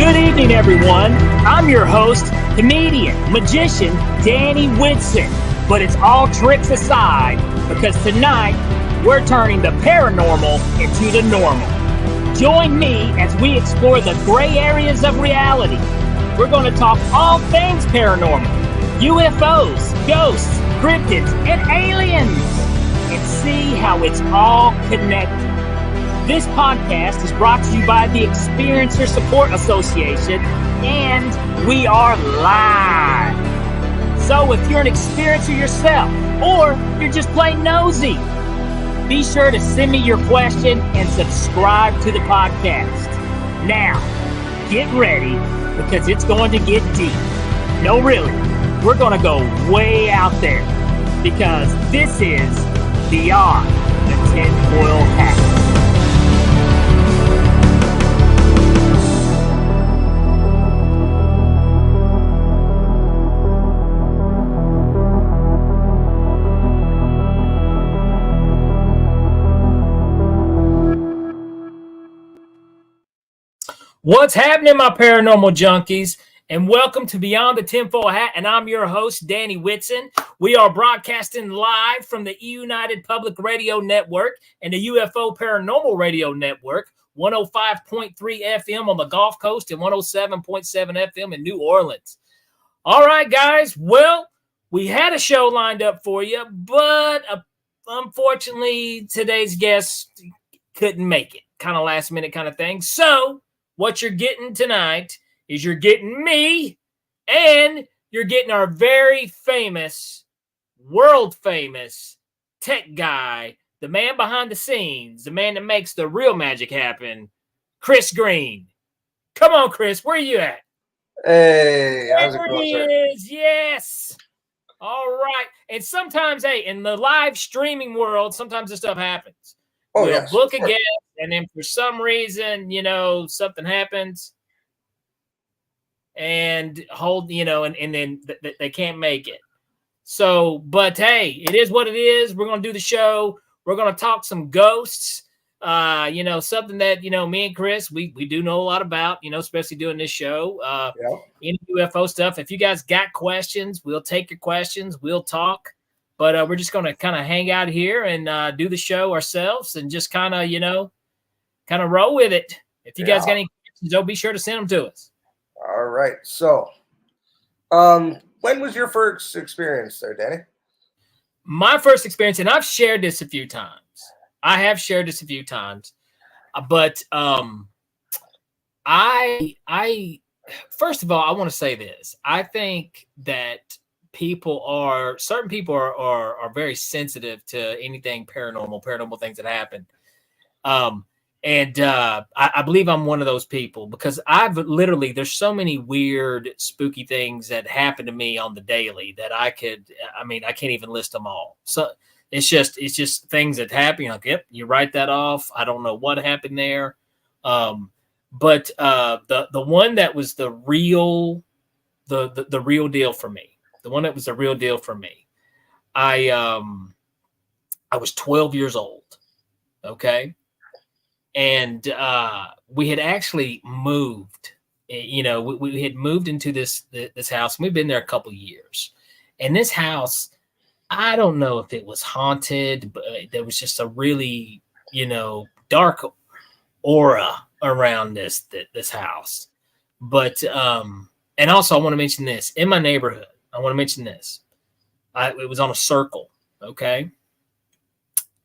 Good evening, everyone. I'm your host, comedian, magician, Danny Whitson. But it's all tricks aside, because tonight we're turning the paranormal into the normal. Join me as we explore the gray areas of reality. We're going to talk all things paranormal, UFOs, ghosts, cryptids, and aliens, and see how it's all connected. This podcast is brought to you by the Experiencer Support Association, and we are live. So if you're an experiencer yourself, or you're just plain nosy, be sure to send me your question and subscribe to the podcast. Now, get ready, because it's going to get deep. No, really, we're going to go way out there, because this is Beyond the Tinfoil Hat. What's happening, my paranormal junkies? And welcome to Beyond the Tinfoil Hat, and I'm your host, Danny Whitson. We are broadcasting live from the United Public Radio Network and the UFO Paranormal Radio Network, 105.3 FM on the Gulf Coast and 107.7 FM in New Orleans. All right, guys. Well, we had a show lined up for you, but unfortunately, today's guest couldn't make it. Kind of last minute kind of thing. So what you're getting tonight is you're getting me, and you're getting our very famous, world famous tech guy, the man behind the scenes, the man that makes the real magic happen, Chris Green. Come on, Chris, where are you at? Hey, how's it going, sir? Yes. All right. And sometimes, hey, in the live streaming world, sometimes this stuff happens. Oh, we'll yes, book a guest, and then for some reason, something happens, and and then they can't make it. So, but hey, it is what it is. We're gonna do the show. We're gonna talk some ghosts. Something that me and Chris we do know a lot about. Especially doing this show. Any UFO stuff. If you guys got questions, we'll take your questions. We'll talk. But we're just going to kind of hang out here and do the show ourselves and just kind of roll with it. If you guys got any questions, don't be sure to send them to us. All right. So, when was your first experience there, Danny? My first experience, and I've shared this a few times. But I first of all, I want to say this. I think that certain people are very sensitive to anything paranormal things that happen. I believe I'm one of those people, because there's so many weird, spooky things that happen to me on the daily that I can't even list them all. So it's just things that happen. Like, yep, you write that off. I don't know what happened there. But the one that was the real deal for me. The one that was the real deal for me. I was 12 years old. Okay. And we had actually moved. We had moved into this house. We've been there a couple of years. And this house, I don't know if it was haunted, but there was just a really, dark aura around this house. But and also I want to mention this. In my neighborhood, I want to mention this. It was on a circle, okay?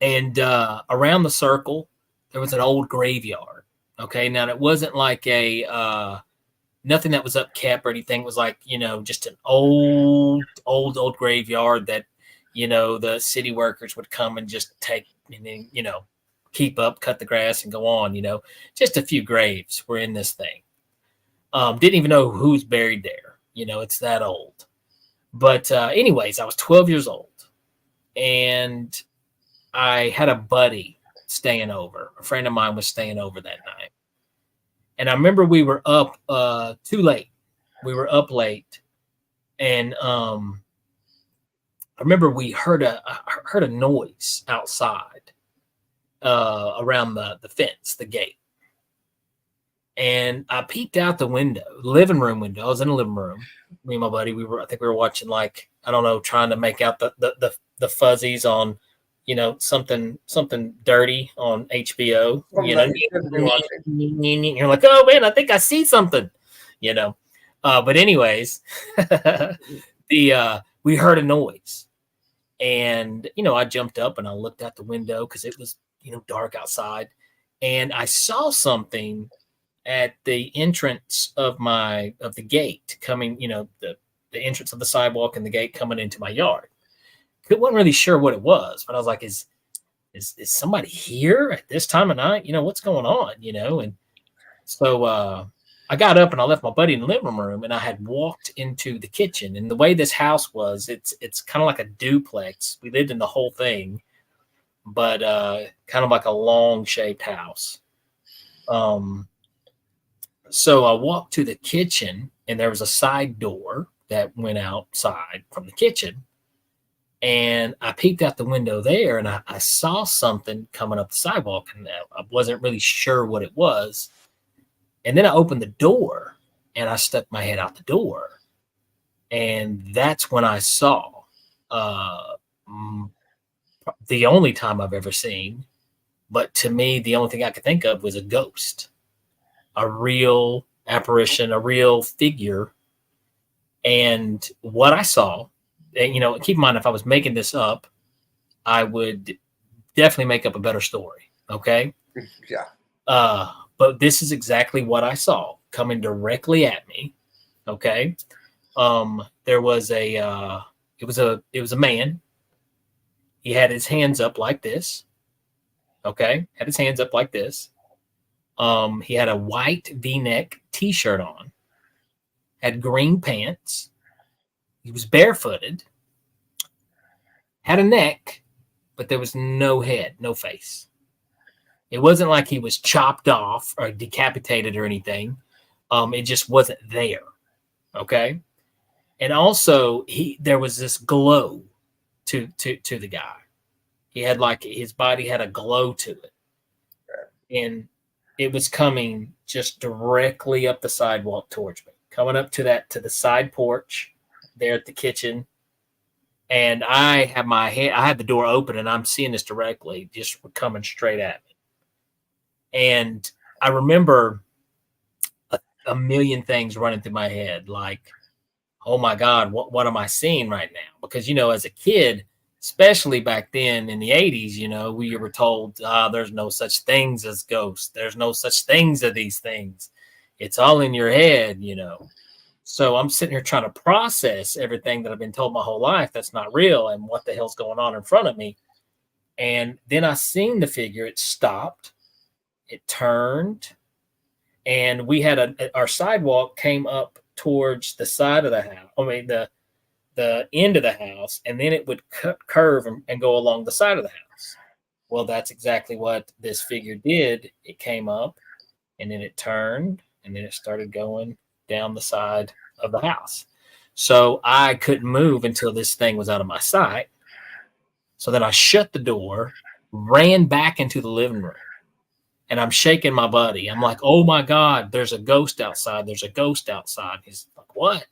And around the circle, there was an old graveyard, okay? Now, it wasn't like nothing that was upkept or anything. It was like, just an old graveyard that, the city workers would come and just take and then, keep up, cut the grass and go on, Just a few graves were in this thing. Didn't even know who's buried there. It's that old. But anyways, I was 12 years old, and I had a buddy staying over. A friend of mine was staying over that night. And I remember we were up too late. We were up late. And I remember we heard a noise outside around the fence, the gate. And I peeked out the window, living room window. I was in the living room. Me and my buddy, I think we were watching, like, I don't know, trying to make out the fuzzies on, something dirty on HBO. Something that you shouldn't be watching. You're like, oh man, I think I see something. But anyways, we heard a noise, and I jumped up and I looked out the window because it was dark outside, and I saw something at the entrance of the gate coming, the entrance of the sidewalk and the gate coming into my yard. I wasn't really sure what it was, but I was like, is somebody here at this time of night? What's going on? And so I got up and I left my buddy in the living room, and I had walked into the kitchen. And the way this house was, it's kind of like a duplex. We lived in the whole thing, but kind of like a long shaped house. So I walked to the kitchen, and there was a side door that went outside from the kitchen. And I peeked out the window there, and I saw something coming up the sidewalk, and I wasn't really sure what it was. And then I opened the door, and I stuck my head out the door. And that's when I saw the only time I've ever seen, but to me, the only thing I could think of was a ghost. A real apparition, a real figure. And what I saw, and keep in mind, if I was making this up, I would definitely make up a better story. Okay. Yeah. But this is exactly what I saw coming directly at me. Okay. There was it was a man. He had his hands up like this. Okay. Had his hands up like this. He had a white V-neck t-shirt on, had green pants. He was barefooted, had a neck, but there was no head, no face. It wasn't like he was chopped off or decapitated or anything. It just wasn't there. Okay. And also there was this glow to the guy. He had, like, his body had a glow to it. And it was coming just directly up the sidewalk towards me, coming up to the side porch there at the kitchen. And I had the door open, and I'm seeing this directly, just coming straight at me. And I remember a million things running through my head, like, oh my God, what am I seeing right now? Because, as a kid, especially back then in the 80s, we were told, there's no such things as ghosts. There's no such things as these things. It's all in your head, So I'm sitting here trying to process everything that I've been told my whole life that's not real, and what the hell's going on in front of me. And then I seen the figure. It stopped. It turned. And we had our sidewalk came up towards the side of the house. I mean, the end of the house, and then it would curve and go along the side of the house. Well, that's exactly what this figure did. It came up, and then it turned, and then it started going down the side of the house. So I couldn't move until this thing was out of my sight. So then I shut the door, ran back into the living room, and I'm shaking my buddy. I'm like, oh my God, there's a ghost outside. There's a ghost outside. He's like, what?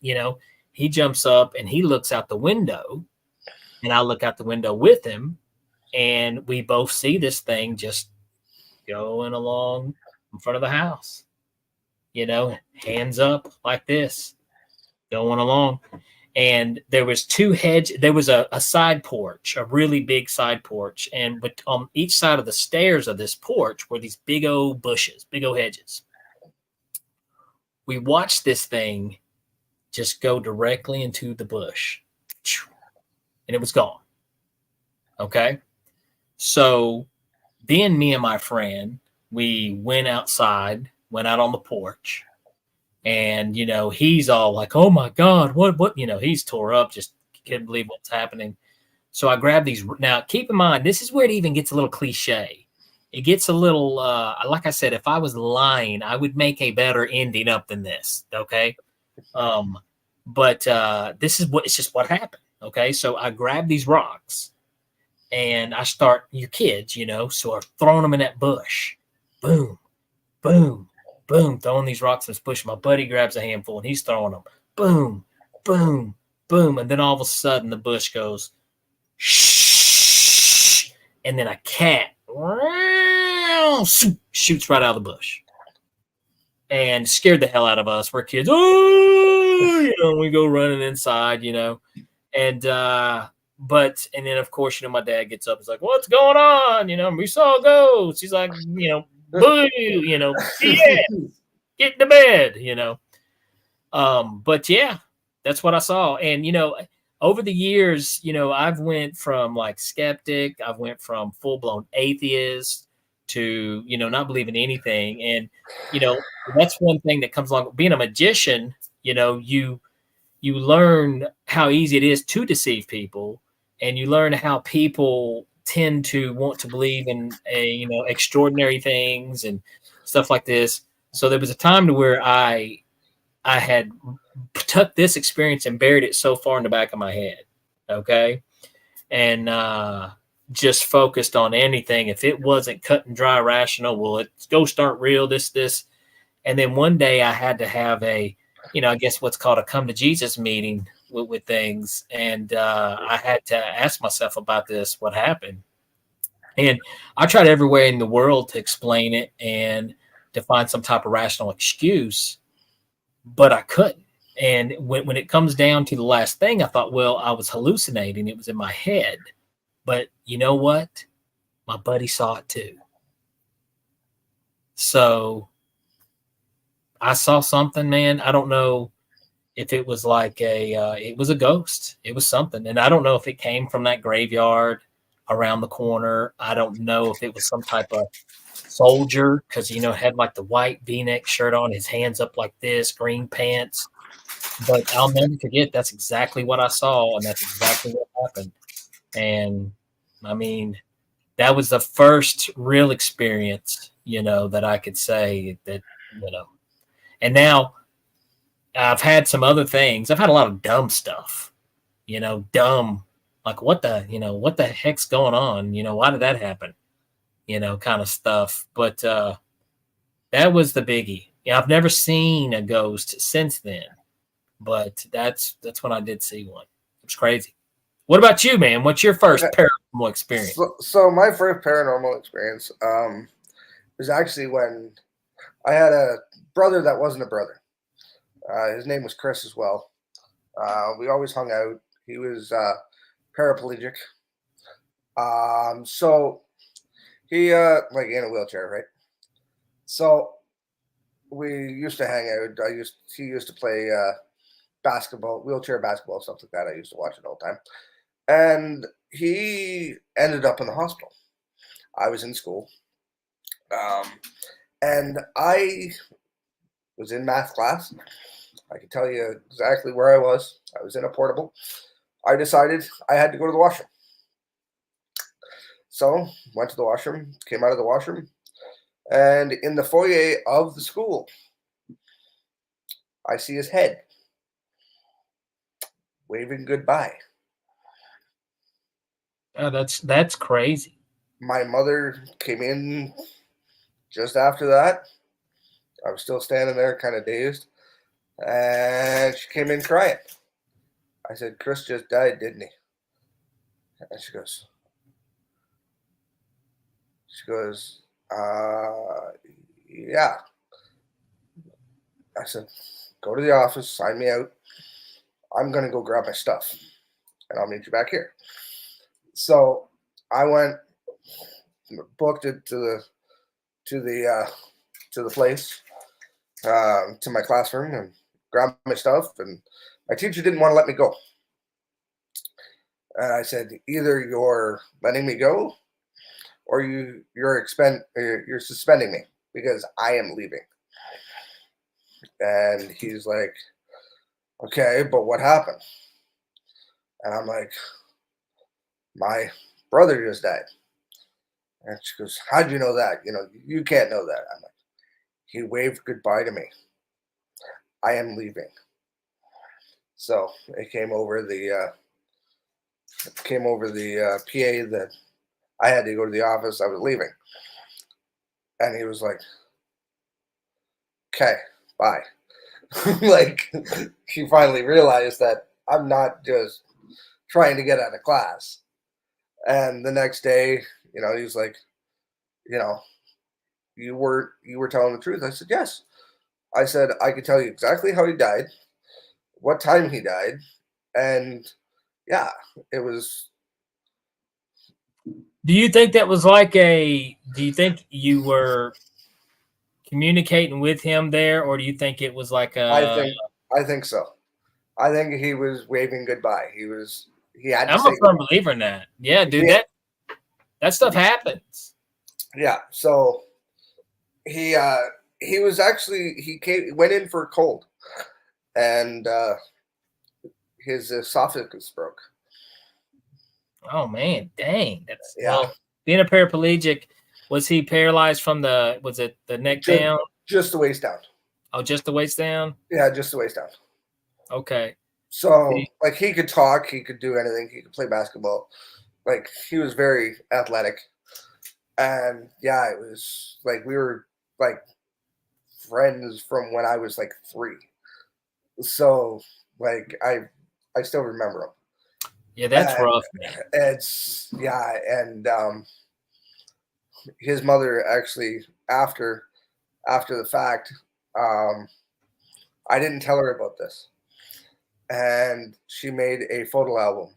He jumps up and he looks out the window, and I look out the window with him, and we both see this thing just going along in front of the house, hands up like this, going along. And there was there was a side porch, a really big side porch. And on each side of the stairs of this porch were these big old bushes, big old hedges. We watched this thing just go directly into the bush, and it was gone. Okay. So then me and my friend, we went outside, went out on the porch, and, he's all like, oh my God, what, he's tore up, just can't believe what's happening. So I grabbed these. Now, keep in mind, this is where it even gets a little cliche. It gets a little, like I said, if I was lying, I would make a better ending up than this. Okay. But this is it's just what happened. Okay. So I grabbed these rocks, and I start, your kids, so I'm throwing them in that bush. Boom, boom, boom, throwing these rocks in this bush. My buddy grabs a handful and he's throwing them. Boom, boom, boom. And then all of a sudden the bush goes, shh. And then a cat shoots right out of the bush and scared the hell out of us. We're kids. Oh, we go running inside, and and then of course, my dad gets up. He's like, "What's going on? We saw ghosts." He's like, "Boo!" Yeah, get to bed. But yeah, that's what I saw. And over the years, I've went from like skeptic, I've went from full blown atheist to not believing anything. And that's one thing that comes along with being a magician. You learn how easy it is to deceive people, and you learn how people tend to want to believe in extraordinary things and stuff like this. So there was a time to where I had took this experience and buried it so far in the back of my head, okay, and just focused on anything. If it wasn't cut and dry rational, well, it's ghosts aren't real, this. And then one day I had to have a I guess what's called a come to Jesus meeting with things. And I had to ask myself about this, what happened. And I tried everywhere in the world to explain it and to find some type of rational excuse, but I couldn't. And when it comes down to the last thing, I thought, well, I was hallucinating. It was in my head. But you know what? My buddy saw it too. So I saw something, man. I don't know if it was like it was a ghost. It was something. And I don't know if it came from that graveyard around the corner. I don't know if it was some type of soldier because, had like the white V-neck shirt on, his hands up like this, green pants. But I'll never forget. That's exactly what I saw. And that's exactly what happened. And I mean, that was the first real experience, that I could say that, and now I've had some other things. I've had a lot of dumb stuff, dumb, like what the heck's going on? Why did that happen? Kind of stuff. But that was the biggie. Yeah, I've never seen a ghost since then, but that's when I did see one. It was crazy. What about you, man? What's your first paranormal experience? So my first paranormal experience was actually when I had a brother that wasn't a brother. His name was Chris as well. We always hung out. He was paraplegic. So he like in a wheelchair, right? So we used to hang out. He used to play basketball, wheelchair basketball, stuff like that. I used to watch it all the time. And he ended up in the hospital. I was in school. And I was in math class. I can tell you exactly where I was. I was in a portable. I decided I had to go to the washroom. So went to the washroom, came out of the washroom, and in the foyer of the school, I see his head waving goodbye. Oh, that's crazy. My mother came in just after that. I was still standing there, kind of dazed, and she came in crying. I said, "Chris just died, didn't he?" And she goes, yeah. I said, "Go to the office, sign me out. I'm going to go grab my stuff, and I'll meet you back here." So I went, booked it to the place, to my classroom, and grabbed my stuff. And my teacher didn't want to let me go. And I said, "Either you're letting me go, or you're suspending me because I am leaving." And he's like, "Okay, but what happened?" And I'm like, "My brother just died." And she goes, "How'd you know that? You can't know that." I'm like, "He waved goodbye to me. I am leaving." So it came over the PA that I had to go to the office. I was leaving, and he was like, okay, bye. Like, he finally realized that I'm not just trying to get out of class. And the next day, he was like, you know, you were telling the truth. I said, yes. I said, I could tell you exactly how he died, what time he died, and yeah, it was. Do you think that was like do you think you were communicating with him there, or do you think it was like I a? think I think so. I think he was waving goodbye. He had to I'm a say firm believer in that. Yeah, dude, yeah, that stuff happens. yeah. So he uh he was actually he went in for a cold, and his esophagus broke. Oh man, dang. That's Yeah, well, being a paraplegic, was he paralyzed from was it the neck just down? just the waist down. Oh, just the waist down? Yeah, just the waist down. Okay. So like he could talk, he could do anything, he could play basketball. Like he was very athletic, and yeah, it was like we were like friends from when I was like 3. So like I still remember him. Yeah, that's And rough, man. it's yeah, and his mother actually after the fact, um, I didn't tell her about this, and she made a photo album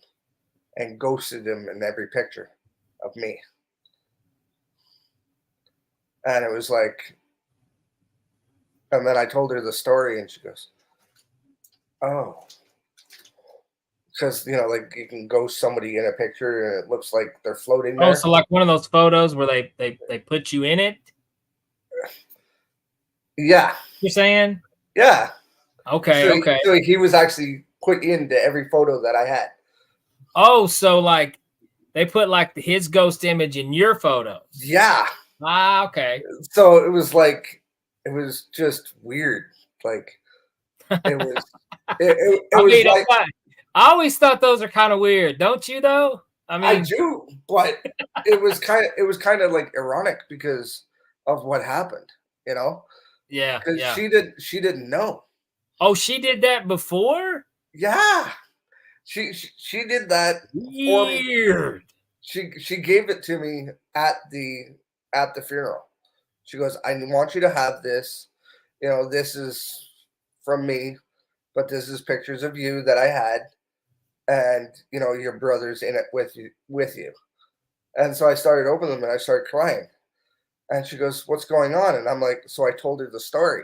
and ghosted him in every picture of me, and it was like, and then I told her the story, and she goes, "Oh." Because like you can ghost somebody in a picture and it looks like they're floating Oh, there. so like one of those photos where they put you in it, Yeah, you're saying? yeah. Okay, So, okay. so he was actually put into every photo that I had. Oh, so like they put like his ghost image in your photos. Yeah. Ah, okay. So it was just weird. Like it was, it I was mean, like I always thought those are kind of weird, don't you? Though, I I mean, do, but it was kind of like ironic because of what happened. yeah, Because yeah. she didn't know. Oh, she did that before? Yeah, she did that for me. Weird. She gave it to me at the funeral. She goes, I want you to have this. This is from me, but this is pictures of you that I had, and your brother's in it with you. And so I started opening them and I started crying. And she goes, what's going on? And I'm like, so I told her the story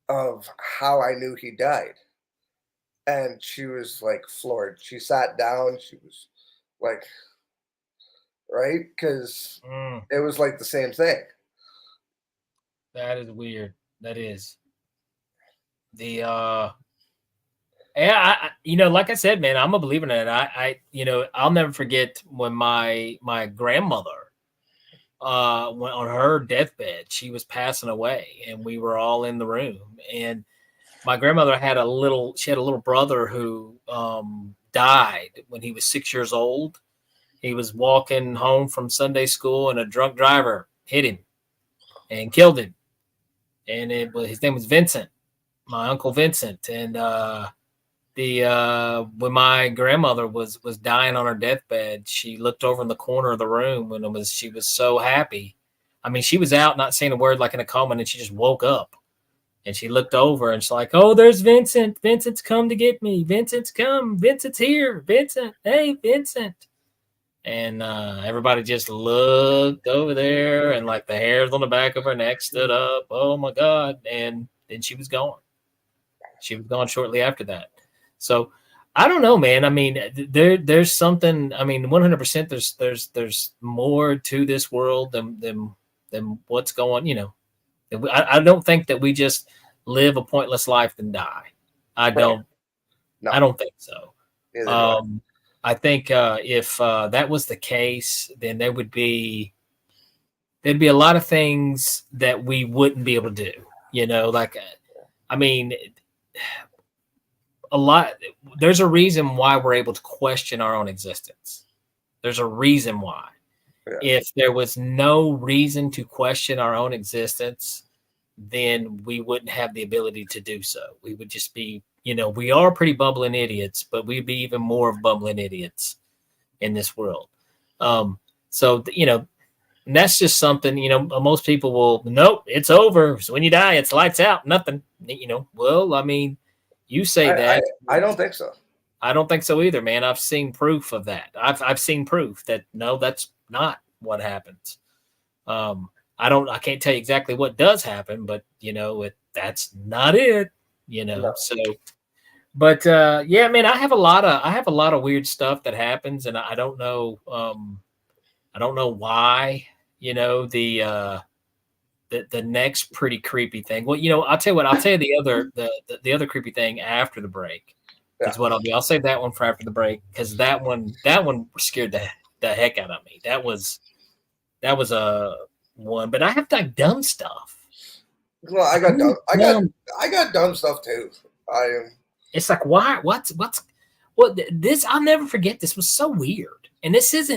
of how I knew he died. And she was like floored. She sat down. She was like, right? Because Mm, it was like the same thing. that is weird. That is the yeah. Like I said, man, I'm a believer in it. I'll never forget when my grandmother went on her deathbed. She was passing away, and we were all in the room. And my grandmother had a little brother who died when he was 6 years old. He was walking home from Sunday school, and a drunk driver hit him and killed him. And his name was Vincent, my uncle Vincent. And the when my grandmother was dying on her deathbed, she looked over in the corner of the room, and she was so happy. I mean, she was out not saying a word, like in a coma, and then she just woke up. And she looked over and she's like, "Oh, there's Vincent. Vincent's come to get me. Vincent's come. Vincent's here. Vincent. Hey, Vincent." And everybody just looked over there, and like the hairs on the back of her neck stood up. Oh my God. And then she was gone. She was gone shortly after that. So I don't know, man. I mean, there's something. I mean, 100%. There's more to this world than what's going. I don't think that we just live a pointless life and die. I Right. don't. No, I don't think so. neither do I. I think if that was the case, then there'd be a lot of things that we wouldn't be able to do. Like I mean, a lot. There's a reason why we're able to question our own existence. There's a reason why. Yeah. If there was no reason to question our own existence, then we wouldn't have the ability to do so. We would just be, we are pretty bumbling idiots, but we'd be even more of bumbling idiots in this world. So, and that's just something, most people will, nope, it's over. So when you die, it's lights out, nothing, well, I mean, you say that. I don't think so. I don't think so either, man. I've seen proof of that. I've seen proof that no, that's not what happens. I can't tell you exactly what does happen, but that's not it, No. So, but yeah, man, I have a lot of weird stuff that happens, and I don't know why, the next pretty creepy thing. Well, I'll tell you what, I'll tell you the other creepy thing after the break. Is what I'll do. I'll save that one for after the break, because that one scared the heck out of me. That was a one, but I have like dumb stuff. Well, I got dumb stuff too. It's like, why? What's this? I'll never forget. This was so weird, and this is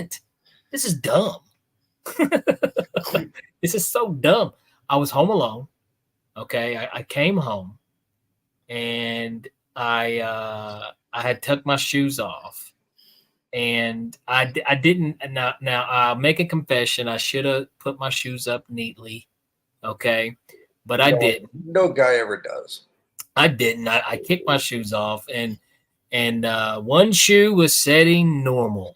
dumb. This is so dumb. I was home alone. Okay, I came home, and I had tucked my shoes off, and I didn't. Now I'll make a confession. I should have put my shoes up neatly, okay, but I didn't. No guy ever does. I didn't. I kicked my shoes off, and one shoe was setting normal,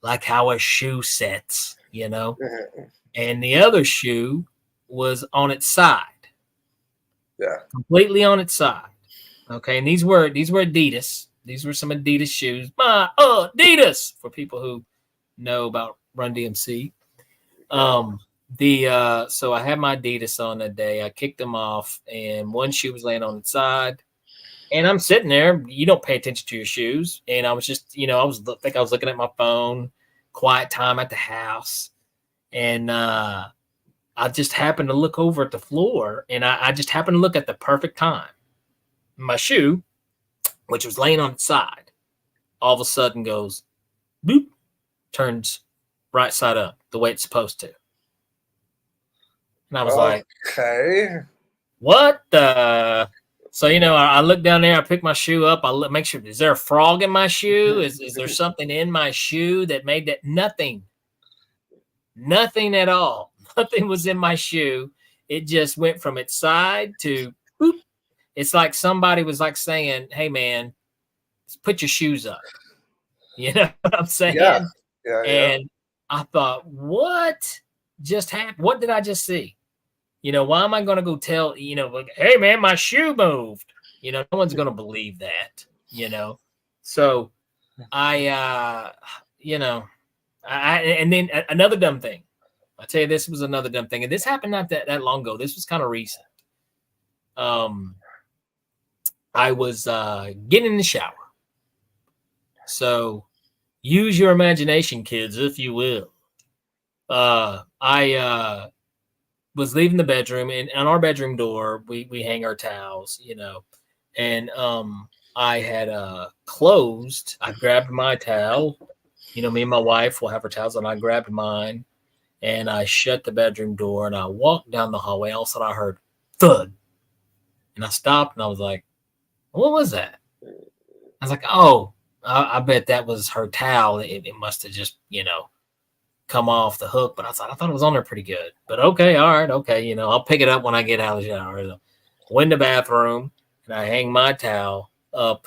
like how a shoe sets, and the other shoe was on its side. Yeah, completely on its side. Okay, and these were Adidas. These were some Adidas shoes. My Adidas, for people who know about Run DMC. So I had my Adidas on that day. I kicked them off, and one shoe was laying on its side. And I'm sitting there. You don't pay attention to your shoes. And I was just, I was looking at my phone. Quiet time at the house, and I just happened to look over at the floor, and I just happened to look at the perfect time. My shoe, which was laying on its side, all of a sudden goes boop, turns right side up the way it's supposed to. And I was like, okay, what the? So, I look down there, I pick my shoe up, I make sure, is there a frog in my shoe? Is there something in my shoe that made that? Nothing at all. Nothing was in my shoe. It just went from its side to boop. It's like somebody was like saying, hey, man, put your shoes up. You know what I'm saying? Yeah. And I thought, what just happened? What did I just see? Why am I going to go tell, like, hey, man, my shoe moved? No one's going to believe that, So and then another dumb thing. I tell you, this was another dumb thing. And this happened not that long ago. This was kind of recent. I was getting in the shower. So use your imagination, kids, if you will. I was leaving the bedroom, and on our bedroom door, we hang our towels, and I had closed. I grabbed my towel. Me and my wife will have our towels, and I grabbed mine, and I shut the bedroom door, and I walked down the hallway. All of a sudden, I heard thud, and I stopped, and I was like, what was that? I was like, oh, I bet that was her towel. It must have just, come off the hook. But I thought it was on there pretty good. But okay, all right, okay, I'll pick it up when I get out of the shower. So went in the bathroom, and I hang my towel up.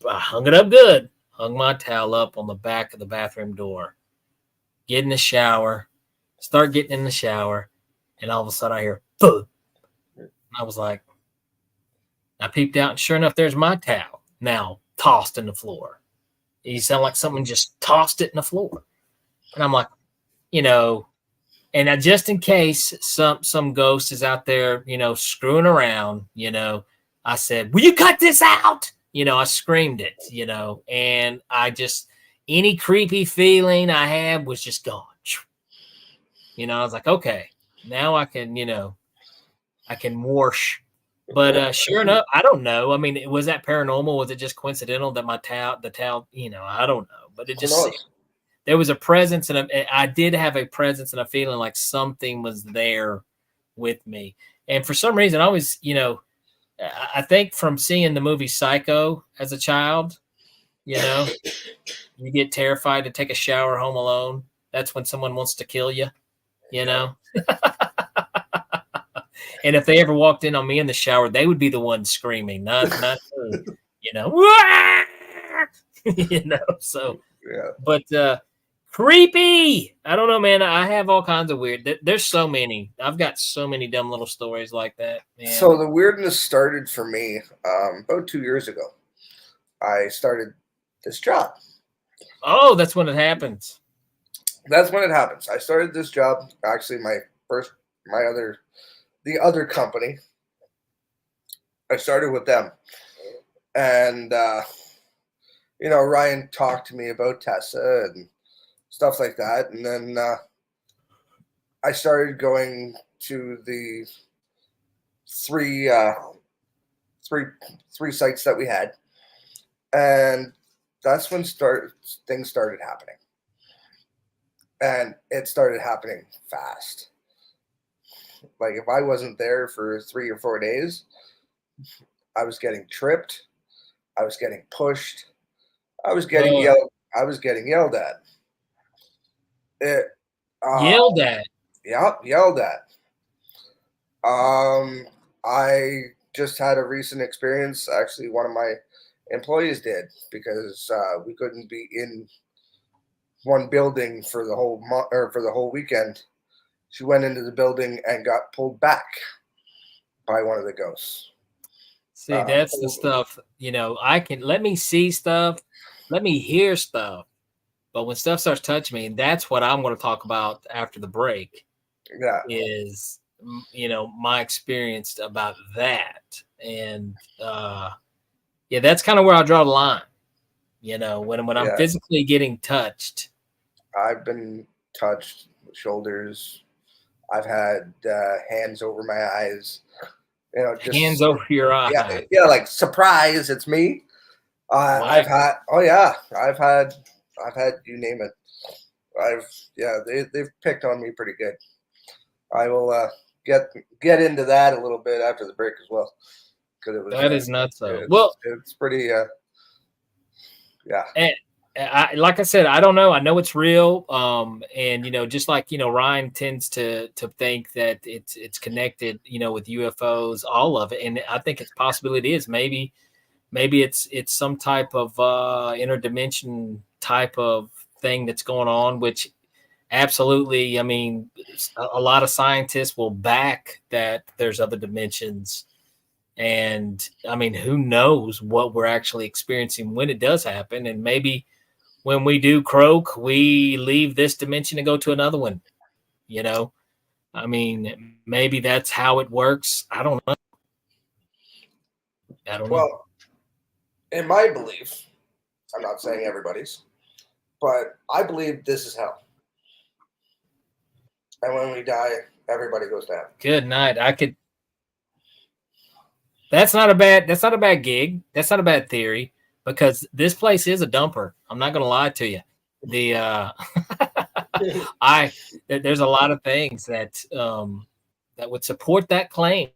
I hung it up good. Hung my towel up on the back of the bathroom door. Get in the shower. Start getting in the shower. And all of a sudden I hear, thud. I was like, I peeped out, and sure enough, there's my towel now tossed in the floor. You sound like someone just tossed it in the floor. And I'm like, and just in case some ghost is out there, screwing around, I said, will you cut this out? I screamed it, and I just, any creepy feeling I had was just gone. I was like, okay, now I can, I can wash. But sure enough, I don't know. I mean, was that paranormal? Was it just coincidental that the towel, I don't know. But it just, there was a presence, and I did have a presence and a feeling like something was there with me. And for some reason, I always, I think from seeing the movie Psycho as a child, you get terrified to take a shower home alone. That's when someone wants to kill you, And if they ever walked in on me in the shower, they would be the one screaming, not me, So, Yeah. But creepy. I don't know, man. I have all kinds of weird. There's so many. I've got so many dumb little stories like that, man. So the weirdness started for me about 2 years ago. I started this job. Oh, that's when it happens. That's when it happens. I started this job. Actually, the other company. I started with them, and Ryan talked to me about TESA and stuff like that, and then I started going to the three sites that we had, and that's when things started happening, and it started happening fast. Like if I wasn't there for 3 or 4 days, I was getting tripped, I was getting pushed, I was getting yelled at. Yelled at. Yeah, yelled at. I just had a recent experience. Actually, one of my employees did, because we couldn't be in one building for the whole month or for the whole weekend. She went into the building and got pulled back by one of the ghosts. See, that's the stuff, I can let me see stuff, let me hear stuff. But when stuff starts touching me, and that's what I'm going to talk about after the break, is, my experience about that. And, that's kind of where I draw the line, when I'm physically getting touched. I've been touched with shoulders. I've had hands over my eyes, just hands over your eyes. Yeah, like surprise, it's me. I've had, I've had, you name it. They've picked on me pretty good. I will get into that a little bit after the break as well, because that is nuts. It's pretty, yeah. And like I said, I don't know. I know it's real. And just like Ryan tends to think that it's connected, with UFOs, all of it. And I think it's possibility is maybe it's some type of interdimension type of thing that's going on, which absolutely, I mean, a lot of scientists will back that there's other dimensions. And I mean, who knows what we're actually experiencing when it does happen. And maybe when we do croak, we leave this dimension and go to another one. I mean, maybe that's how it works. I don't know. Well, in my belief, I'm not saying everybody's, but I believe this is hell. And when we die, everybody goes down. Good night. That's not a bad gig. That's not a bad theory, because this place is a dumper. I'm not going to lie to you. There's a lot of things that would support that claim,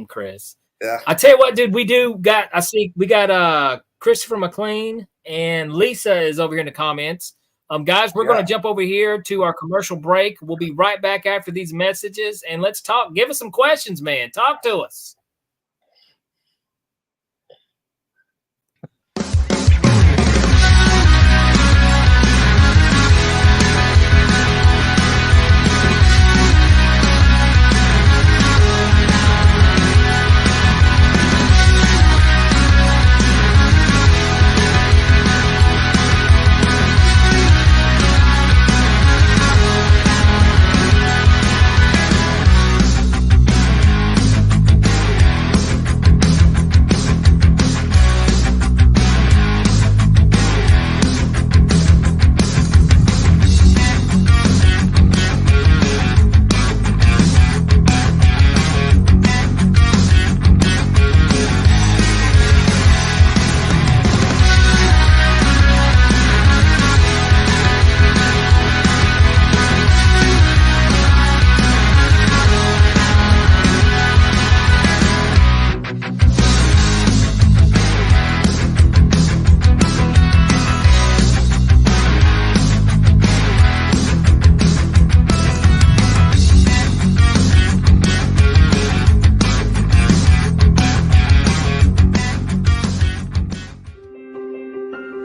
Chris. Yeah. I tell you what, dude, we got Christopher McLean and Lisa is over here in the comments. Guys, we're going to jump over here to our commercial break. We'll be right back after these messages, and let's talk. Give us some questions, man. Talk to us.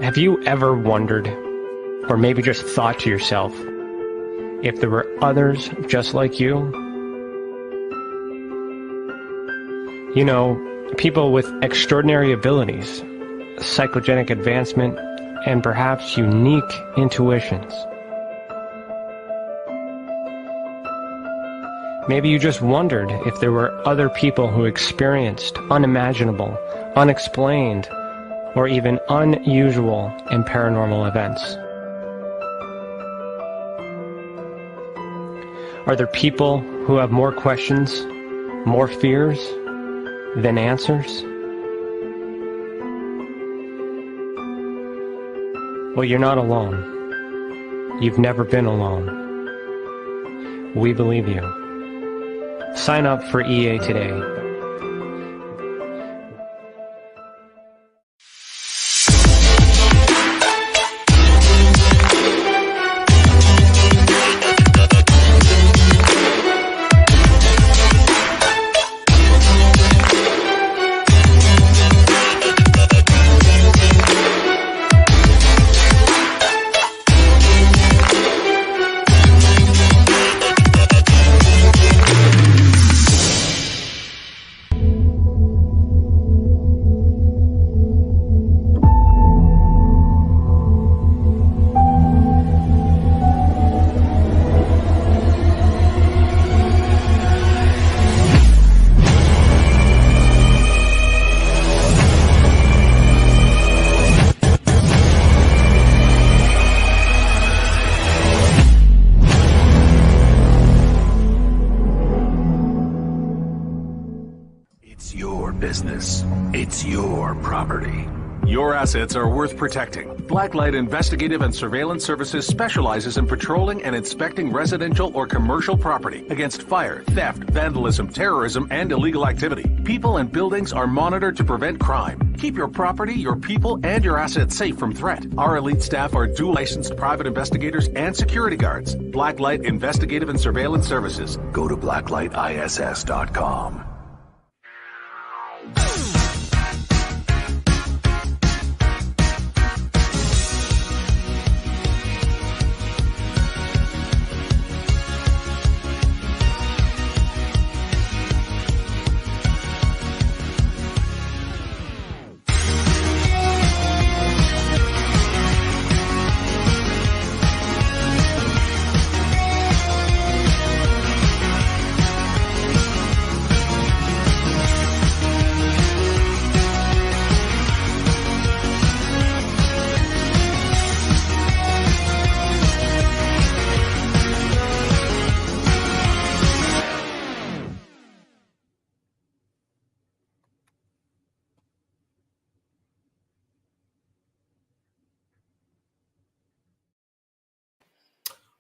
Have you ever wondered, or maybe just thought to yourself, if there were others just like you? You know, people with extraordinary abilities, psychogenic advancement, and perhaps unique intuitions. Maybe you just wondered if there were other people who experienced unimaginable, unexplained, or even unusual and paranormal events. Are there people who have more questions, more fears than answers? Well, you're not alone. You've never been alone. We believe you. Sign up for EA today. Business. It's your property. Your assets are worth protecting. Blacklight Investigative and Surveillance Services specializes in patrolling and inspecting residential or commercial property against fire, theft, vandalism, terrorism, and illegal activity. People and buildings are monitored to prevent crime. Keep your property, your people, and your assets safe from threat. Our elite staff are dual licensed private investigators and security guards. Blacklight Investigative and Surveillance Services. Go to blacklightiss.com.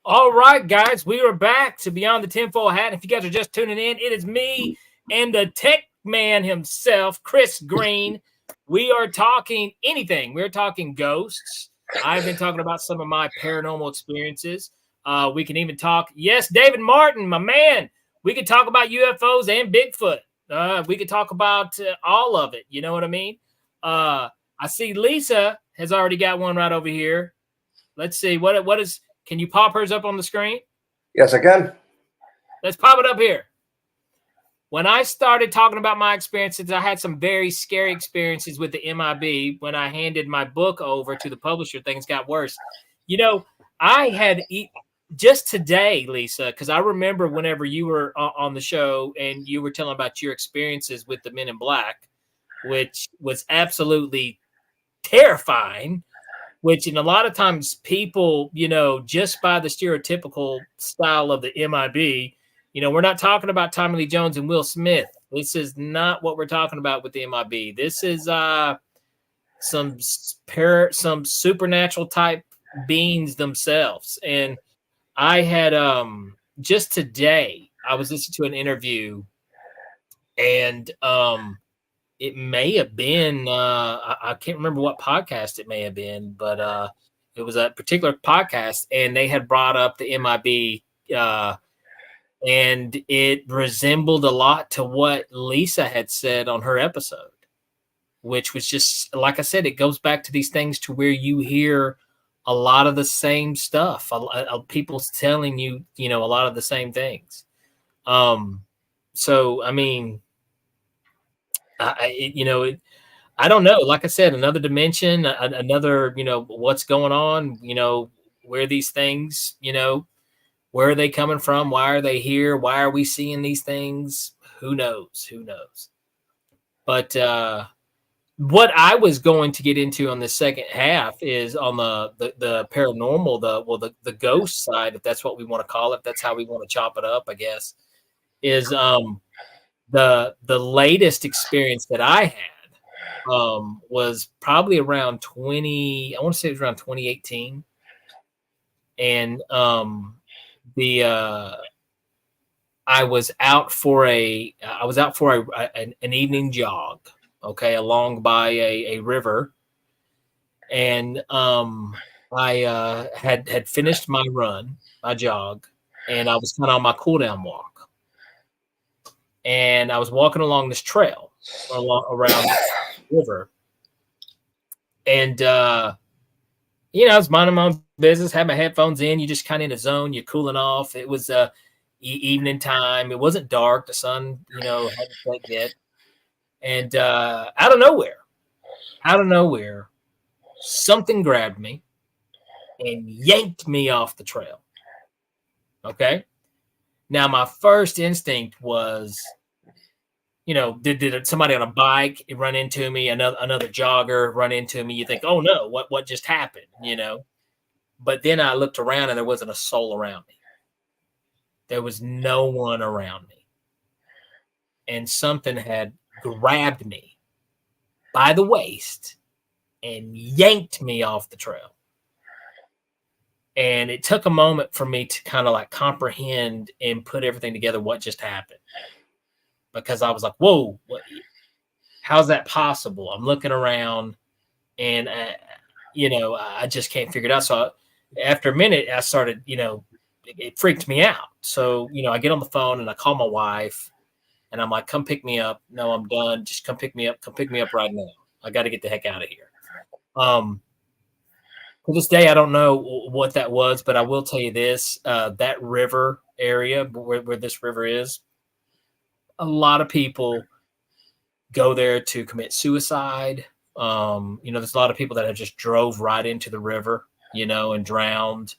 All right, guys, we are back to Beyond the Tinfoil Hat. If you guys are just tuning in, it is me and the tech man himself, Chris Green. We are talking anything. We're talking ghosts. I've been talking about some of my paranormal experiences. We can even talk, yes, David Martin, my man. We could talk about UFOs and Bigfoot. We could talk about all of it. You know what I mean? I see Lisa has already got one right over here. Let's see. What is... Can you pop hers up on the screen? Yes, I can. Let's pop it up here. When I started talking about my experiences, I had some very scary experiences with the MIB. When I handed my book over to the publisher, things got worse. You know, I had just today, Lisa, because I remember whenever you were on the show and you were telling about your experiences with the Men in Black, which was absolutely terrifying. Which, in a lot of times, people, you know, just by the stereotypical style of the MIB, you know, we're not talking about Tommy Lee Jones and Will Smith. This is not what we're talking about with the MIB. This is some supernatural type beings themselves. And I had just today, I was listening to an interview, and it may have been, I can't remember what podcast it may have been, but it was a particular podcast, and they had brought up the MIB, and it resembled a lot to what Lisa had said on her episode, which was just, like I said, it goes back to these things to where you hear a lot of the same stuff. People telling you, a lot of the same things. So, I mean, I don't know. Like I said, another dimension, another, what's going on, where these things, where are they coming from? Why are they here? Why are we seeing these things? Who knows? Who knows? But what I was going to get into on the second half is on the paranormal, the ghost side, if that's what we want to call it, if that's how we want to chop it up, I guess, is the latest experience that I had was probably around I want to say it was around 2018. And I was out for an evening jog, okay, along by a river. And I had finished my jog, and I was kind of on my cool down walk. And I was walking along this trail around the river. And I was minding my own business, had my headphones in. You just kind of in a zone, you're cooling off. It was evening time. It wasn't dark. The sun, hadn't set yet. And out of nowhere, something grabbed me and yanked me off the trail. Okay. Now, my first instinct was, did somebody on a bike run into me? Another jogger run into me? You think, oh no, what just happened? But then I looked around and there wasn't a soul around me. There was no one around me. And something had grabbed me by the waist and yanked me off the trail. And it took a moment for me to kind of like comprehend and put everything together what just happened. Because I was like, whoa, how's that possible? I'm looking around and, I just can't figure it out. So after a minute, I started, it freaked me out. So, I get on the phone and I call my wife and I'm like, come pick me up. No, I'm done. Just come pick me up. Come pick me up right now. I got to get the heck out of here. To this day, I don't know what that was, but I will tell you this, that river area where this river is, a lot of people go there to commit suicide. There's a lot of people that have just drove right into the river, and drowned.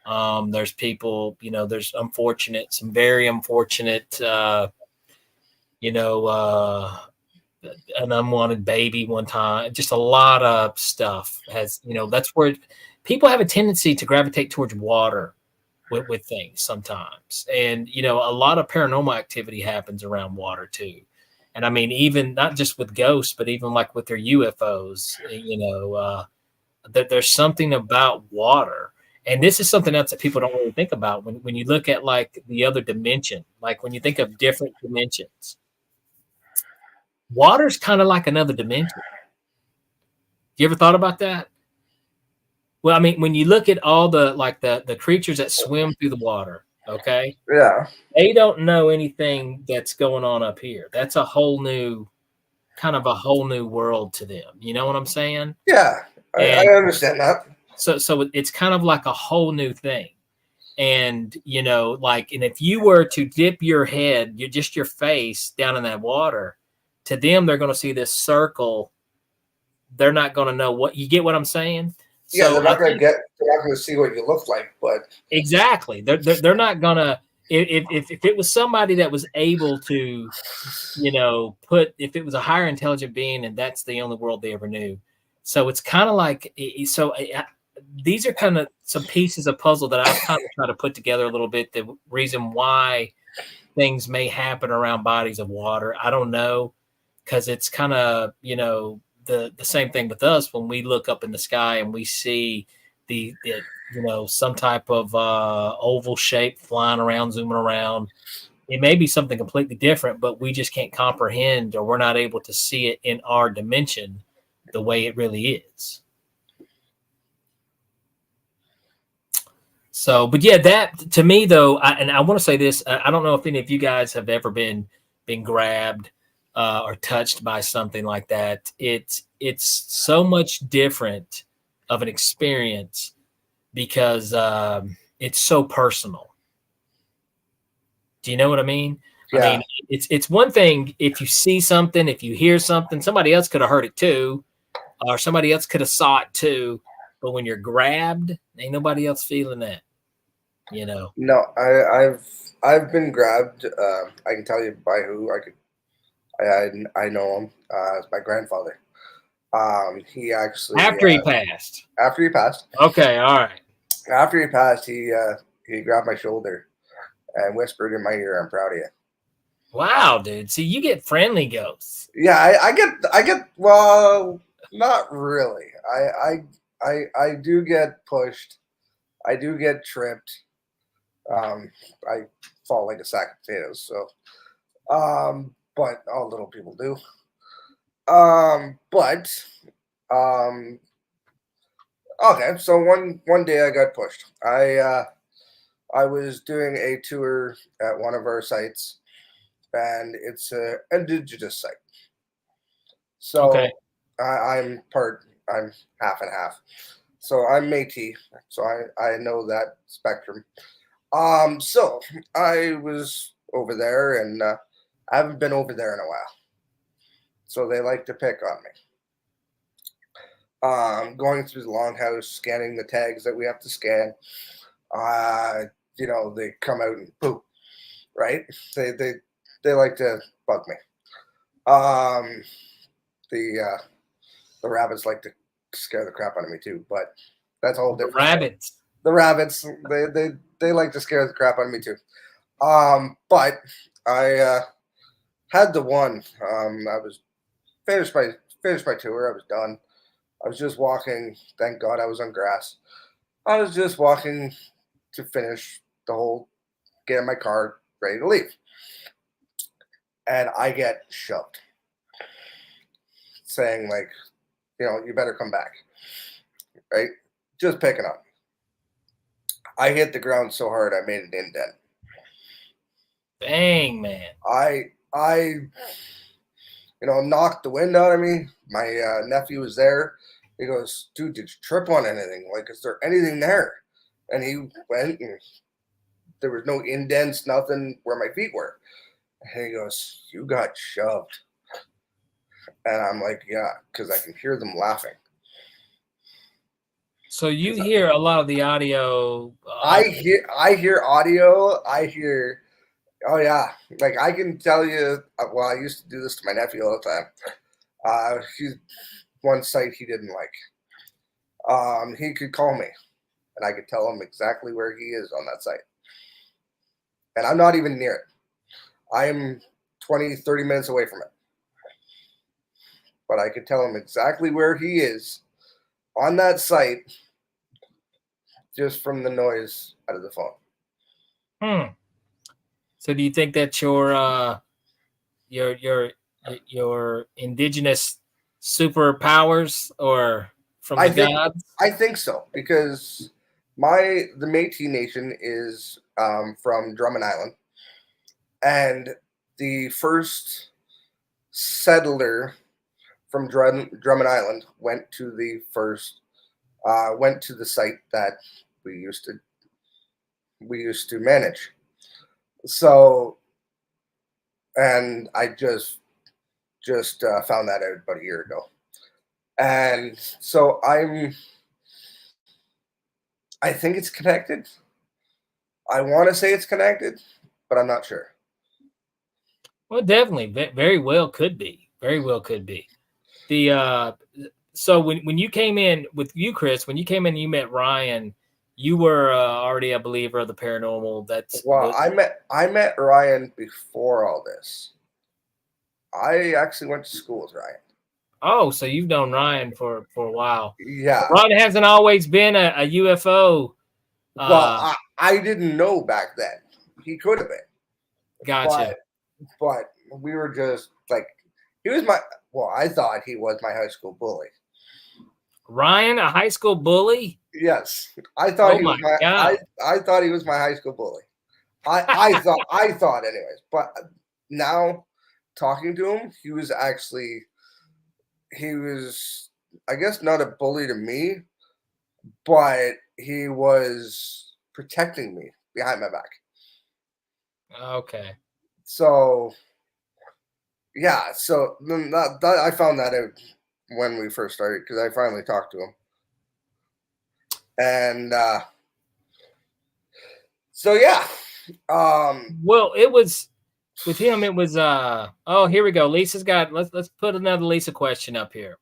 There's people, there's some very unfortunate, an unwanted baby one time. Just a lot of stuff has, that's where people have a tendency to gravitate towards water with things sometimes. And, a lot of paranormal activity happens around water too. And I mean, even not just with ghosts, but even like with their UFOs, that there's something about water. And this is something else that people don't really think about when you look at like the other dimension, like when you think of different dimensions, water's kind of like another dimension. You ever thought about that? Well, I mean, when you look at all the creatures that swim through the water, okay? Yeah. They don't know anything that's going on up here. That's a whole new world to them. You know what I'm saying? Yeah, I understand that. So it's kind of like a whole new thing. And, and if you were to dip your head, just your face down in that water, to them, they're going to see this circle. They're not going to know what you get. What I'm saying? Yeah, so they're not going to see what you look like. But exactly, they're not going to. If it was somebody that was able to, if it was a higher intelligent being, and that's the only world they ever knew. So it's kind of like these are kind of some pieces of puzzle that I've kind of tried to put together a little bit. The reason why things may happen around bodies of water, I don't know. Because it's kind of, the same thing with us when we look up in the sky and we see the some type of oval shape flying around, zooming around. It may be something completely different, but we just can't comprehend, or we're not able to see it in our dimension the way it really is. So, but yeah, that to me though, and I want to say this, I don't know if any of you guys have ever been grabbed. or touched by something like that, it's so much different of an experience because it's so personal. Do you know what I mean? Yeah. I mean, it's one thing if you see something, if you hear something, somebody else could have heard it too, or somebody else could have saw it too. But when you're grabbed, ain't nobody else feeling that, you know. No, I've been grabbed. I can tell you by who. I know him. It's my grandfather. He actually After he passed. after he passed. Okay, all right. After he passed, he grabbed my shoulder and whispered in my ear, "I'm proud of you." Wow, dude. See, you get friendly ghosts. Yeah, I get. Well, not really. I do get pushed. I do get tripped. I fall like a sack of potatoes. So, but all little people do. But okay. So one day I got pushed. I was doing a tour at one of our sites, and it's an indigenous site. So Okay. I'm half and half. So I'm Métis. So I know that spectrum. So I was over there, and I haven't been over there in a while. So they like to pick on me. Going through the longhouse, scanning the tags that we have to scan. They come out and poop, right? They like to bug me. The rabbits like to scare the crap out of me too, but that's a whole different. Rabbits. The rabbits, they like to scare the crap out of me too. But I had the one. I was finished my tour. I was done. I was just walking. Thank God I was on grass. I was just walking to finish the whole, get in my car, ready to leave. And I get shoved, saying like, you better come back, right? Just picking on me. I hit the ground so hard I made an indent. Dang, man. I knocked the wind out of me. My nephew was there. He goes, "Dude, did you trip on anything? Like, is there anything there?" And he went, and there was no indents, nothing where my feet were. And he goes, "You got shoved." And I'm like, "Yeah," because I can hear them laughing. So you hear a lot of the audio. I hear audio. I hear, oh yeah, like I can tell you. Well, I used to do this to my nephew all the time. He's one site he didn't like. He could call me, and I could tell him exactly where he is on that site. And I'm not even near it. I'm 20, 30 minutes away from it. But I could tell him exactly where he is on that site just from the noise out of the phone. So do you think that your indigenous superpowers or from the gods? I think so, because the Métis Nation is from Drummond Island, and the first settler from Drummond Island went to the site that we used to manage. So, and I just found that out about a year ago. And so I think it's connected. I want to say it's connected, but I'm not sure. Well, definitely, very well could be. Very well could be. So when you came in with you, Chris, when you came in, and you met Ryan. You were already a believer of the paranormal. I met Ryan before all this. I actually went to school with Ryan. Oh, so you've known Ryan for a while. Yeah. Ryan hasn't always been a UFO. Well, I didn't know back then. He could have been. Gotcha. But we were just like, I thought he was my high school bully. Ryan, a high school bully? Yes. I thought he was I thought he was my high school bully. I thought anyways. But now talking to him, he was, I guess, not a bully to me, but he was protecting me behind my back. Okay. So, yeah. So I found that out when we first started, because I finally talked to him. And so, yeah. Well, it was with him. It was oh, here we go. Lisa's got. Let's put another Lisa question up here.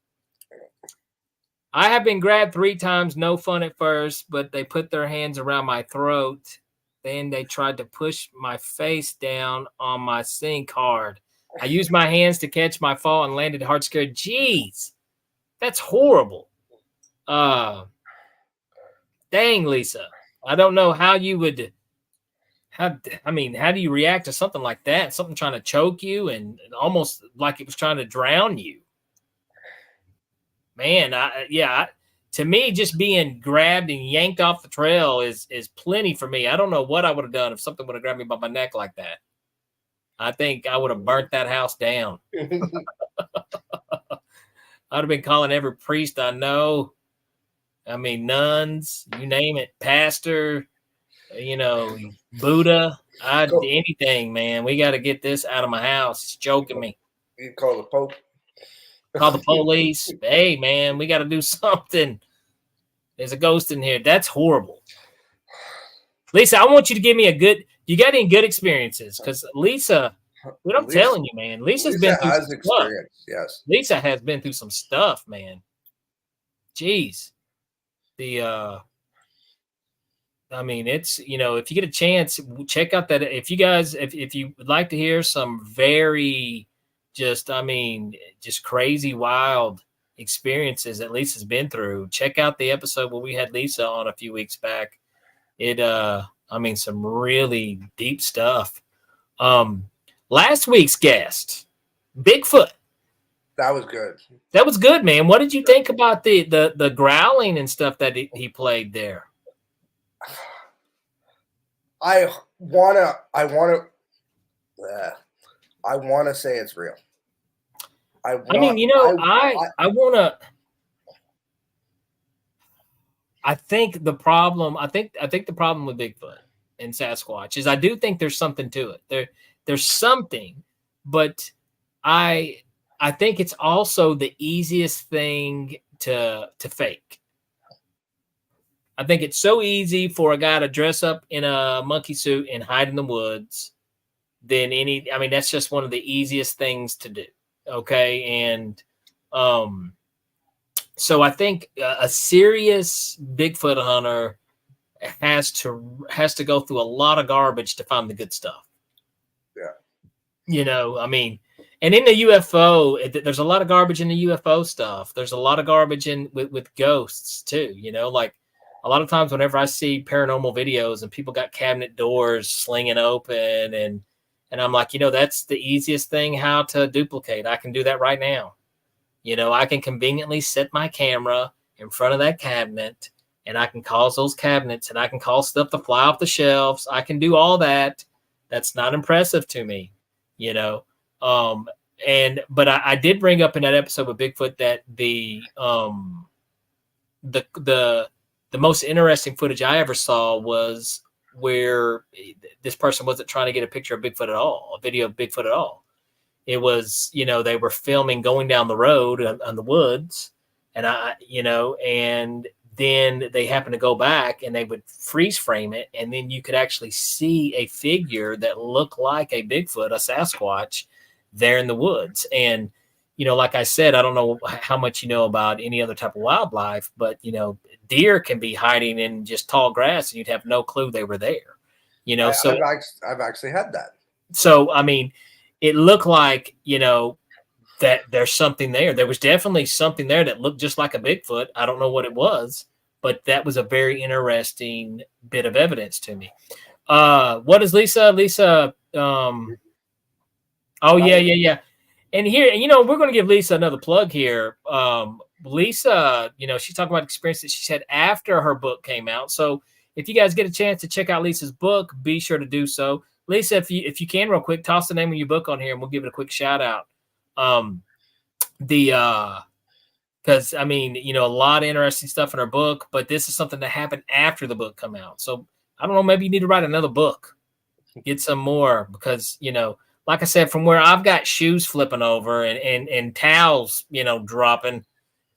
I have been grabbed 3 times. No fun at first, but they put their hands around my throat. Then they tried to push my face down on my sink hard. I used my hands to catch my fall and landed hard scared. Jeez, that's horrible. Dang, Lisa. I don't know how you would. How do you react to something like that? Something trying to choke you and almost like it was trying to drown you. Man, to me, just being grabbed and yanked off the trail is plenty for me. I don't know what I would have done if something would have grabbed me by my neck like that. I think I would have burnt that house down. I'd have been calling every priest I know. I mean, nuns, you name it, pastor, Buddha, anything, man. We got to get this out of my house. It's choking me. You call the Pope. Call the police. Hey, man, we got to do something. There's a ghost in here. That's horrible. Lisa, I want you to give me you got any good experiences? Because Lisa, what I'm telling you, man, Lisa's been through some experience. Stuff. Yes. Lisa has been through some stuff, man. Jeez. It's, if you get a chance, check out that. If you guys, if you would like to hear some very just crazy, wild experiences that Lisa's been through, check out the episode where we had Lisa on a few weeks back. Some really deep stuff. Last week's guest, Bigfoot. That was good. That was good, man. What did you think about the growling and stuff that he played there? I wanna say it's real. I think the problem with Bigfoot and Sasquatch is I do think there's something to it. There's something, but I think it's also the easiest thing to fake. I think it's so easy for a guy to dress up in a monkey suit and hide in the woods that's just one of the easiest things to do. Okay. And, so I think a serious Bigfoot hunter has to go through a lot of garbage to find the good stuff. Yeah. And in the UFO, there's a lot of garbage in the UFO stuff. There's a lot of garbage with ghosts too, like a lot of times whenever I see paranormal videos and people got cabinet doors slinging open and I'm like, that's the easiest thing how to duplicate. I can do that right now. I can conveniently set my camera in front of that cabinet and I can cause those cabinets and I can cause stuff to fly off the shelves. I can do all that. That's not impressive to me, but I did bring up in that episode with Bigfoot that the most interesting footage I ever saw was where this person wasn't trying to get a picture of Bigfoot at all, a video of Bigfoot at all. It was, they were filming going down the road on the woods and and then they happened to go back and they would freeze frame it. And then you could actually see a figure that looked like a Bigfoot, a Sasquatch there in the woods. And, like I said, I don't know how much you know about any other type of wildlife, but, deer can be hiding in just tall grass and you'd have no clue they were there, so I've actually had that. So, it looked like, that there's something there. There was definitely something there that looked just like a Bigfoot. I don't know what it was, but that was a very interesting bit of evidence to me. What is Lisa? Lisa, yeah. And here, we're going to give Lisa another plug here. Lisa, she's talking about experiences she had after her book came out. So if you guys get a chance to check out Lisa's book, be sure to do so. Lisa, if you can real quick, toss the name of your book on here and we'll give it a quick shout out. Because I mean, you know, a lot of interesting stuff in her book, but this is something that happened after the book come out. So I don't know, maybe you need to write another book, get some more, because, you know, like I said, from where I've got shoes flipping over and towels, you know, dropping.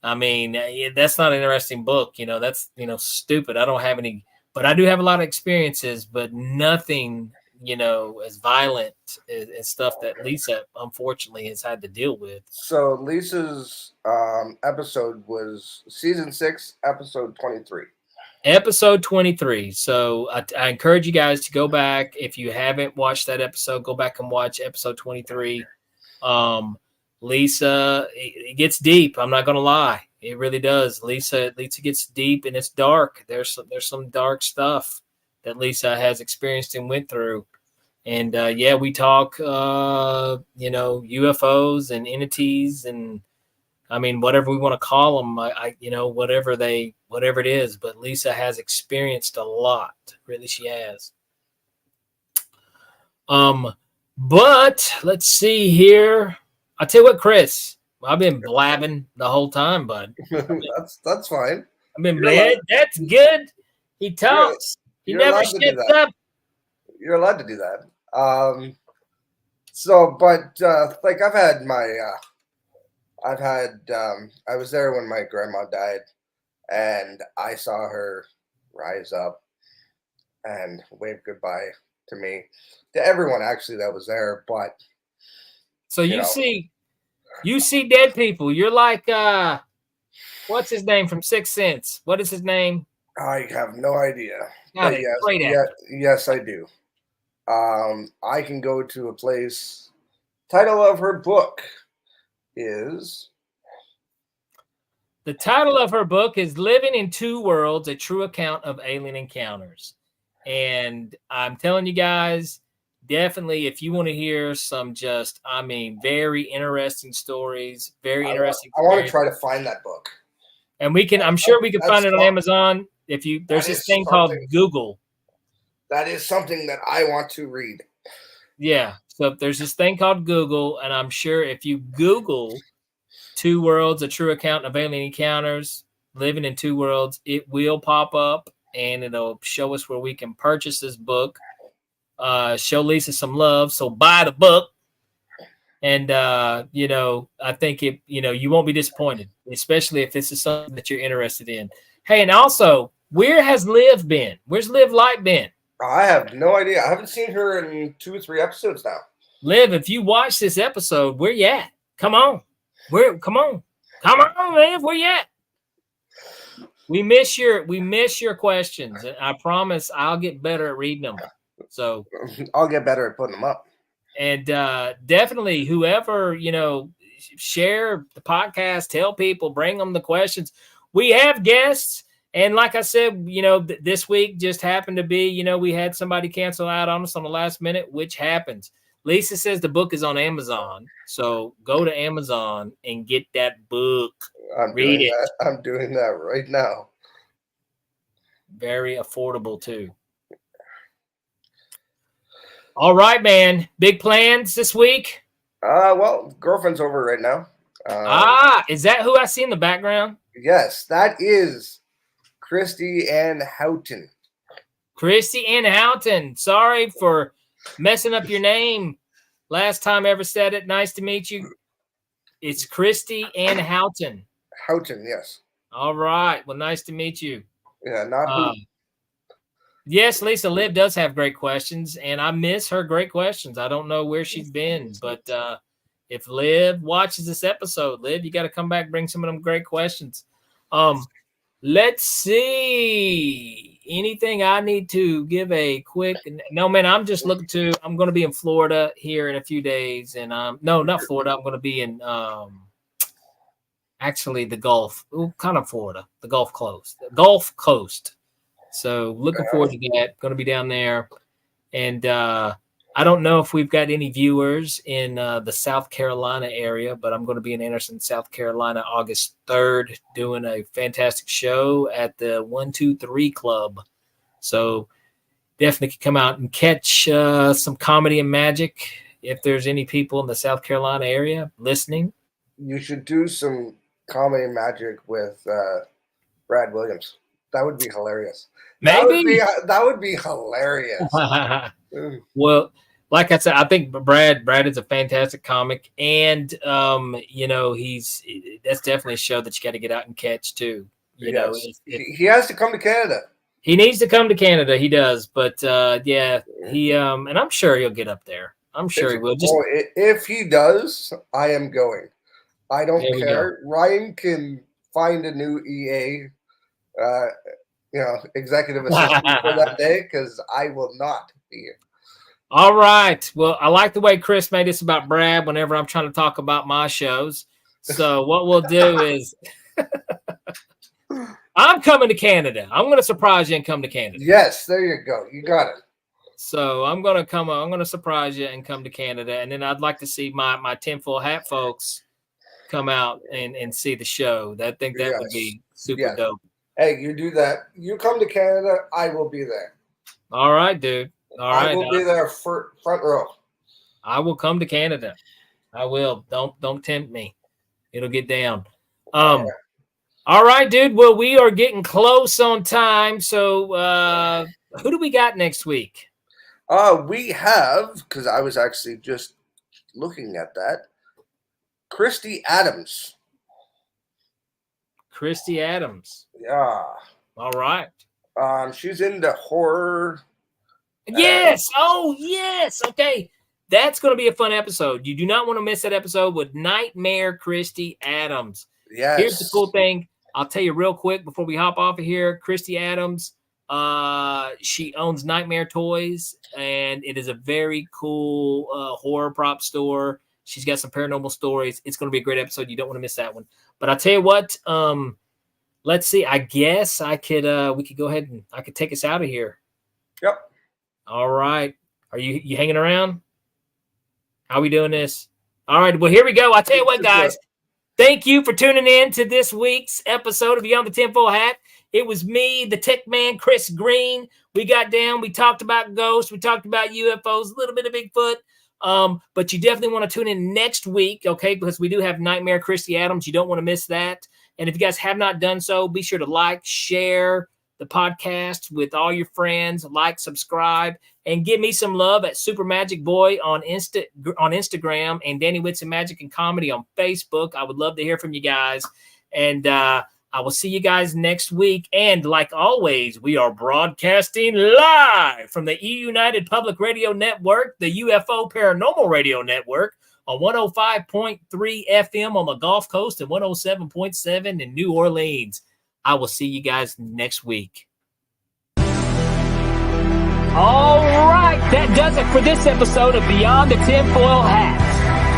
I mean, that's not an interesting book. You know, that's, you know, stupid. I don't have any, but I do have a lot of experiences, but nothing, you know, as violent as stuff that Lisa, unfortunately, has had to deal with. So Lisa's episode was season 6, episode 23. Episode 23. So I encourage you guys to go back. If you haven't watched that episode, go back and watch episode 23. Lisa, it gets deep. I'm not going to lie. It really does. Lisa gets deep and it's dark. There's some dark stuff that Lisa has experienced and went through. And yeah, we talk, you know, UFOs and entities and, I mean, whatever we want to call them, you know, whatever it is. But Lisa has experienced a lot. Really, she has. But let's see here. I'll tell you what, Chris, I've been blabbing the whole time, bud. That's fine. I've been blabbing. That's good. He talks. He never shuts up. You're allowed to do that. So, but like I was there when my grandma died, and I saw her rise up and wave goodbye to me, to everyone actually that was there. But so you see dead people. You're like, what's his name from Sixth Sense? What is his name? I have no idea. But yes, I do. I can go to a place. Title of her book is. The title of her book is Living in Two Worlds, A True Account of Alien Encounters. And I'm telling you guys, definitely, if you want to hear some just, I mean, very interesting stories, very interesting. I want to try to find that book. And I'm sure we can find it on Amazon. There's this thing called Google. That is something that I want to read. Yeah. So there's this thing called Google, and I'm sure if you Google Two Worlds, A True Account of Alien Encounters, Living in Two Worlds, it will pop up and it'll show us where we can purchase this book. Show Lisa some love. So buy the book. And, you know, I think you won't be disappointed, especially if this is something that you're interested in. Hey, and also, where has Liv been? Where's Liv Light been? I have no idea. I haven't seen her in 2 or 3 episodes now. Liv, if you watch this episode, where you at? Come on. Come on, Liv, where you at? We miss your questions. And I promise I'll get better at reading them. So I'll get better at putting them up. And definitely whoever, you know, share the podcast, tell people, bring them the questions. We have guests. And like I said, you know, this week just happened to be, you know, we had somebody cancel out on us on the last minute, which happens. Lisa says the book is on Amazon. So go to Amazon and get that book. Read it. I'm doing that right now. Very affordable, too. All right, man. Big plans this week? Well, girlfriend's over right now. Is that who I see in the background? Yes, that is Christy Ann Houghton. Christy Ann Houghton. Sorry for messing up your name. Last time I ever said it. Nice to meet you. It's Christy Ann Houghton. Houghton, yes. All right. Well, nice to meet you. Yeah, not who. Yes, Lisa, Liv does have great questions, and I miss her great questions. I don't know where she's been, but if Liv watches this episode, Liv, you got to come back, bring some of them great questions. Let's see. Anything I need to give a quick? No, man, I'm just looking to. I'm going to be in Florida here in a few days, and no, not Florida. I'm going to be in actually the Gulf, kind of Florida, the Gulf Coast. So looking forward to that. Going to be down there, and I don't know if we've got any viewers in the South Carolina area, but I'm going to be in Anderson, South Carolina, August 3rd, doing a fantastic show at the 123 Club. So definitely could come out and catch some comedy and magic. If there's any people in the South Carolina area listening, you should do some comedy and magic with Brad Williams. That would be hilarious. maybe. That would be hilarious. Well, like I said, I think Brad is a fantastic comic, and that's definitely a show that you got to get out and catch too. He has to come to Canada. He needs to come to Canada. He does, but and I'm sure he'll get up there. I'm sure he will. If he does, I am going. I don't care. Ryan can find a new EA, executive assistant for that day, because I will not be here. All right. Well, I like the way Chris made this about Brad whenever I'm trying to talk about my shows. So what we'll do is I'm coming to Canada. I'm going to surprise you and come to Canada. Yes, there you go. You got it. So I'm going to surprise you and come to Canada. And then I'd like to see my tinfoil hat folks come out and see the show. I think that would be super dope. Hey, you do that. You come to Canada, I will be there. All right, dude. All right. I will be there front row. I will come to Canada. I will. Don't tempt me. It'll get down. All right, dude. Well, we are getting close on time. So who do we got next week? We have, because I was actually just looking at that, Christy Adams. Christy Adams. Yeah. All right. She's into horror. Yes. Oh, yes. Okay. That's going to be a fun episode. You do not want to miss that episode with Nightmare Christy Adams. Yes. Here's the cool thing. I'll tell you real quick before we hop off of here. Christy Adams, she owns Nightmare Toys, and it is a very cool horror prop store. She's got some paranormal stories. It's going to be a great episode. You don't want to miss that one. But I'll tell you what, let's see. I guess we could go ahead and I could take us out of here. Yep. All right. Are you hanging around? How are we doing this? All right. Well, here we go. I'll tell you what, guys. Thank you for tuning in to this week's episode of Beyond the Tinfoil Hat. It was me, the tech man, Chris Green. We got down. We talked about ghosts. We talked about UFOs, a little bit of Bigfoot. But you definitely want to tune in next week, okay? Because we do have Nightmare Christy Adams. You don't want to miss that. And if you guys have not done so, be sure to like, share the podcast with all your friends, like, subscribe, and give me some love at Super Magic Boy on Instagram and Danny Whitson Magic and Comedy on Facebook. I would love to hear from you guys. And I will see you guys next week. And like always, we are broadcasting live from the United Public Radio Network, the UFO Paranormal Radio Network, on 105.3 FM on the Gulf Coast and 107.7 in New Orleans. I will see you guys next week. All right, that does it for this episode of Beyond the Tinfoil Hat.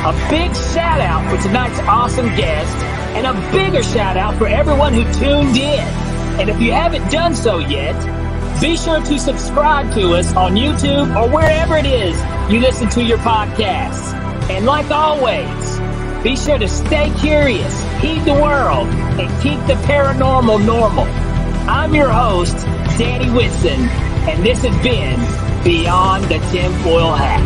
A big shout out for tonight's awesome guest, and a bigger shout out for everyone who tuned in. And if you haven't done so yet, be sure to subscribe to us on YouTube or wherever it is you listen to your podcasts. And like always, be sure to stay curious, heed the world, and keep the paranormal normal. I'm your host, Danny Whitson, and this has been Beyond the Tinfoil Hat.